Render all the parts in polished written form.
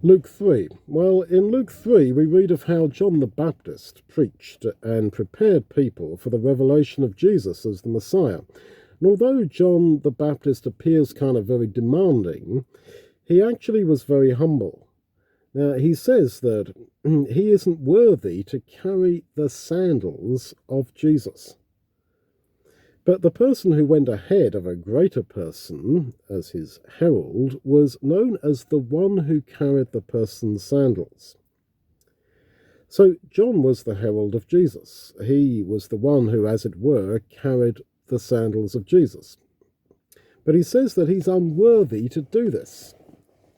Luke 3. Well, in Luke 3, we read of how John the Baptist preached and prepared people for the revelation of Jesus as the Messiah. And although John the Baptist appears kind of very demanding, he actually was very humble. Now, he says that he isn't worthy to carry the sandals of Jesus. But the person who went ahead of a greater person as his herald was known as the one who carried the person's sandals. So John was the herald of Jesus. He was the one who, as it were, carried the sandals of Jesus. But he says that he's unworthy to do this.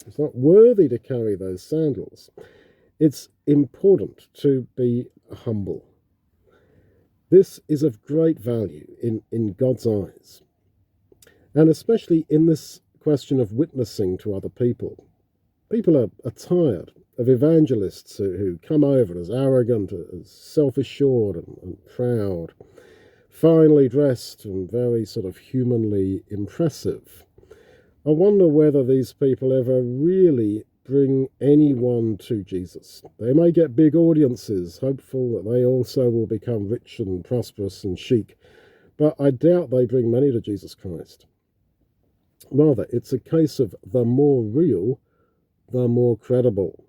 He's not worthy to carry those sandals. It's important to be humble. This is of great value in God's eyes, and especially in this question of witnessing to other people. People are tired of evangelists who come over as arrogant, as self-assured and proud, finely dressed and very sort of humanly impressive. I wonder whether these people ever really bring anyone to Jesus. They may get big audiences, hopeful that they also will become rich and prosperous and chic, but I doubt they bring many to Jesus Christ. Rather, it's a case of the more real, the more credible.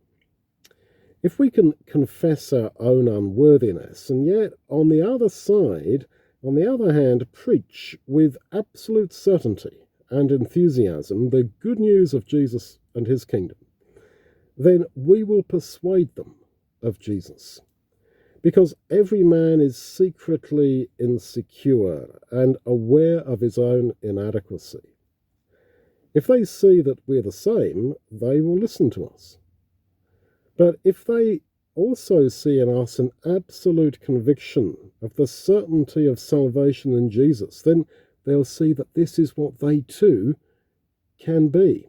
If we can confess our own unworthiness and yet, on the other hand, preach with absolute certainty and enthusiasm the good news of Jesus and his kingdom, then we will persuade them of Jesus. Because every man is secretly insecure and aware of his own inadequacy. If they see that we're the same, they will listen to us. But if they also see in us an absolute conviction of the certainty of salvation in Jesus, then they'll see that this is what they too can be.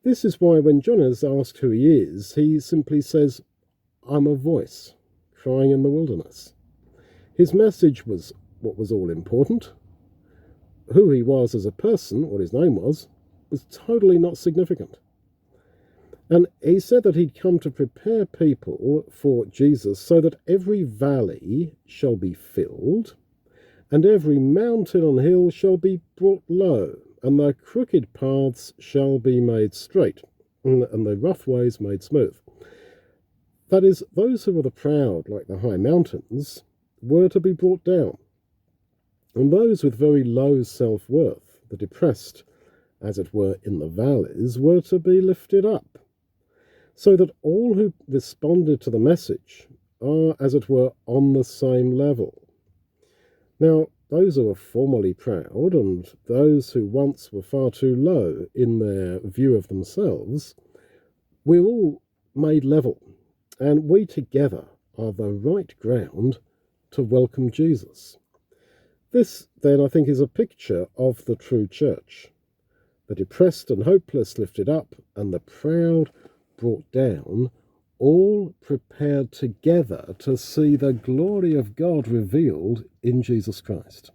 This is why when John is asked who he is, he simply says, "I'm a voice crying in the wilderness." His message was what was all important. Who he was as a person, what his name was totally not significant. And he said that he'd come to prepare people for Jesus so that every valley shall be filled, and every mountain and hill shall be brought low, and the crooked paths shall be made straight, and the rough ways made smooth. That is, those who were the proud, like the high mountains, were to be brought down, and those with very low self-worth, the depressed, as it were, in the valleys, were to be lifted up, so that all who responded to the message are, as it were, on the same level. Now, those who are formerly proud and those who once were far too low in their view of themselves, we're all made level, and we together are the right ground to welcome Jesus. This, then, I think, is a picture of the true church. The depressed and hopeless lifted up, and the proud brought down, all prepared together to see the glory of God revealed in Jesus Christ.